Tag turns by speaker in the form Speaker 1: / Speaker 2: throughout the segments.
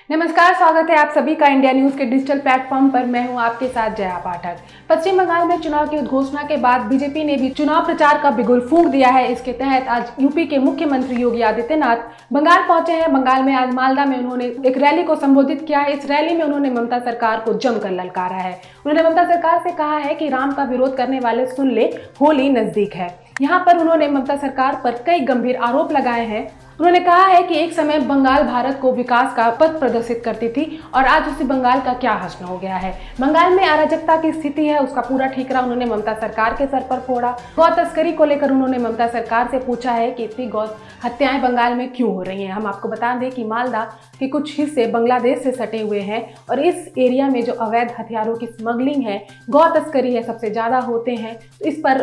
Speaker 1: नमस्कार, स्वागत है आप सभी का इंडिया न्यूज के डिजिटल प्लेटफॉर्म पर। मैं हूं आपके साथ जया पाठक। पश्चिम बंगाल में चुनाव की घोषणा के बाद बीजेपी ने भी चुनाव प्रचार का बिगुल फूंक दिया है। इसके तहत आज यूपी के मुख्यमंत्री योगी आदित्यनाथ बंगाल पहुंचे हैं। बंगाल में आज मालदा में उन्होंने एक रैली को संबोधित किया है। इस रैली में उन्होंने ममता सरकार को जमकर ललकारा है। उन्होंने ममता सरकार से कहा है कि राम का विरोध करने वाले सुन ले, होली नजदीक है। यहाँ पर उन्होंने ममता सरकार पर कई गंभीर आरोप लगाए हैं। उन्होंने कहा है कि एक समय बंगाल भारत को विकास का पथ प्रदर्शित करती थी और आज उसी बंगाल का क्या हश्र हो गया है। बंगाल में अराजकता की स्थिति है, उसका पूरा ठीकरा उन्होंने ममता सरकार के सर पर फोड़ा। गौ तस्करी को लेकर उन्होंने ममता सरकार से पूछा है कि इतनी गौ हत्याएं बंगाल में क्यों हो रही हैं। हम आपको बता दें कि मालदा के कुछ हिस्से बांग्लादेश से सटे हुए हैं और इस एरिया में जो अवैध हथियारों की स्मगलिंग है, गौ तस्करी है, सबसे ज्यादा होते हैं। तो इस पर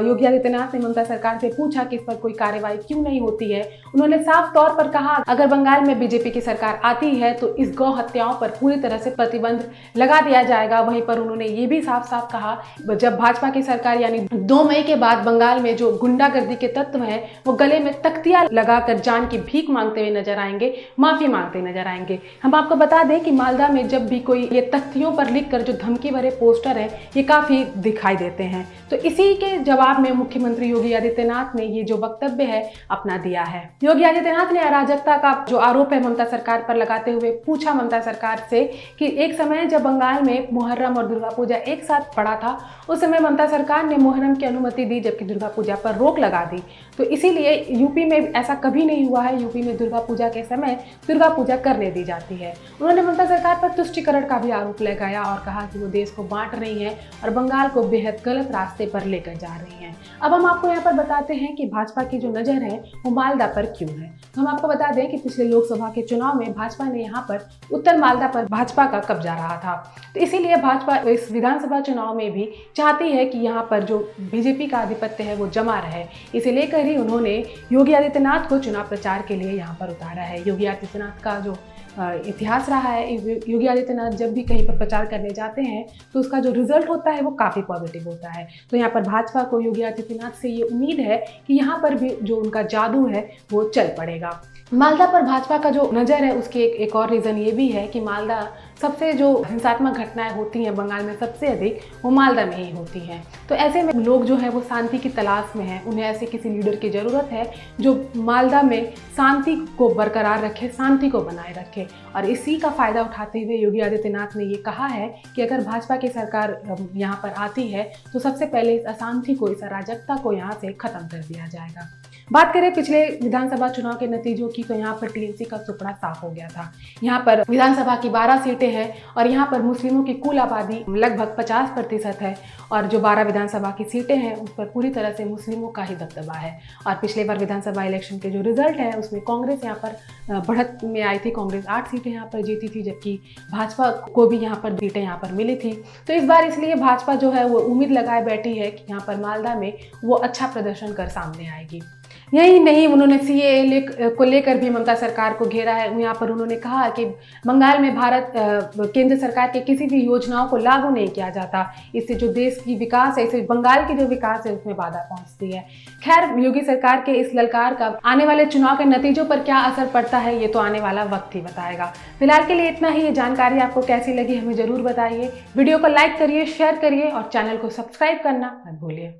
Speaker 1: योगी आदित्यनाथ ने ममता सरकार से पूछा कि इस पर कोई कार्रवाई क्यों नहीं होती है। उन्होंने साफ तौर पर कहा अगर बंगाल में बीजेपी की सरकार आती है तो इस गौ हत्याओं पर पूरी तरह से प्रतिबंध लगा दिया जाएगा। वहीं पर उन्होंने ये भी साफ साफ कहा जब भाजपा की सरकार यानी 2 मई के बाद बंगाल में जो गुंडागर्दी के तत्व हैं वो गले में तख्तियां लगाकर जान की भीख मांगते हुए नजर आएंगे, माफी मांगते नजर आएंगे। हम आपको बता दें कि मालदा में जब भी कोई ये तख्तियों पर लिखकर जो धमकी भरे पोस्टर है ये काफी दिखाई देते हैं। तो इसी के जवाब में मुख्यमंत्री योगी आदित्यनाथ ने ये जो वक्तव्य है अपना दिया है। योगी आदित्यनाथ ने अराजकता का जो आरोप है ममता सरकार पर लगाते हुए पूछा ममता सरकार से कि एक समय जब बंगाल में मुहर्रम और दुर्गा पूजा एक साथ पड़ा था, उस समय ममता सरकार ने मुहर्रम की अनुमति दी जबकि दुर्गा पूजा पर रोक लगा दी। तो इसीलिए यूपी में ऐसा कभी नहीं हुआ है। यूपी में दुर्गा पूजा के समय दुर्गा पूजा करने दी जाती है। उन्होंने ममता सरकार पर तुष्टिकरण का भी आरोप लगाया और कहा कि वो देश को बांट रही है और बंगाल को बेहद गलत रास्ते पर लेकर जा रही हैं। अब हम आपको यहाँ पर बताते हैं कि भाजपा की जो नजर है वो मालदा पर क्यों है। तो हम आपको बता दें कि पिछले लोकसभा के चुनाव में भाजपा ने यहाँ पर उत्तर मालदा पर भाजपा का कब्जा रहा था। तो इसीलिए भाजपा इस विधानसभा चुनाव में भी चाहती है कि यहाँ पर जो बीजेपी का आधिपत्य है वो जमा रहे। इसे लेकर ही उन्होंने योगी आदित्यनाथ को चुनाव प्रचार के लिए यहाँ पर उतारा है। योगी आदित्यनाथ का जो इतिहास रहा है, योगी आदित्यनाथ जब भी कहीं पर प्रचार करने जाते हैं तो उसका जो रिजल्ट होता है वो काफ़ी पॉजिटिव होता है। तो यहाँ पर भाजपा को योगी आदित्यनाथ से ये उम्मीद है कि यहाँ पर भी जो उनका जादू है वो चल पड़ेगा। मालदा पर भाजपा का जो नज़र है उसकी एक और रीज़न ये भी है कि मालदा सबसे जो हिंसात्मक घटनाएं होती हैं बंगाल में सबसे अधिक वो मालदा में ही होती हैं। तो ऐसे में लोग जो है वो शांति की तलाश में हैं। उन्हें ऐसे किसी लीडर की ज़रूरत है जो मालदा में शांति को बरकरार रखे, शांति को बनाए रखे। और इसी का फ़ायदा उठाते हुए योगी आदित्यनाथ ने ये कहा है कि अगर भाजपा की सरकार यहाँ पर आती है तो सबसे पहले इस अशांति को, इस अराजकता को यहाँ से ख़त्म कर दिया जाएगा। बात करें पिछले विधानसभा चुनाव के नतीजों की तो यहाँ पर टीएमसी का सुपड़ा साफ हो गया था। यहाँ पर विधानसभा की 12 सीटें हैं और यहाँ पर मुस्लिमों की कुल आबादी लगभग 50% है और जो 12 विधानसभा की सीटें हैं उस पर पूरी तरह से मुस्लिमों का ही दबदबा है। और पिछले बार विधानसभा इलेक्शन के जो रिजल्ट है उसमें कांग्रेस यहाँ पर बढ़त में आई थी। कांग्रेस 8 सीटें यहाँ पर जीती थी जबकि भाजपा को भी यहाँ पर सीटें यहाँ पर मिली थी। तो इस बार इसलिए भाजपा जो है वो उम्मीद लगाए बैठी है कि यहाँ पर मालदा में वो अच्छा प्रदर्शन कर सामने आएगी। यही नहीं, उन्होंने सीएए को लेकर भी ममता सरकार को घेरा है। यहाँ पर उन्होंने कहा कि बंगाल में भारत केंद्र सरकार के किसी भी योजनाओं को लागू नहीं किया जाता। इससे जो देश की विकास है, इससे बंगाल की जो विकास है उसमें बाधा पहुंचती है। खैर, योगी सरकार के इस ललकार का आने वाले चुनाव के नतीजों पर क्या असर पड़ता है ये तो आने वाला वक्त ही बताएगा। फिलहाल के लिए इतना ही। ये जानकारी आपको कैसी लगी हमें जरूर बताइए। वीडियो को लाइक करिए, शेयर करिए और चैनल को सब्सक्राइब करना मत भूलिए।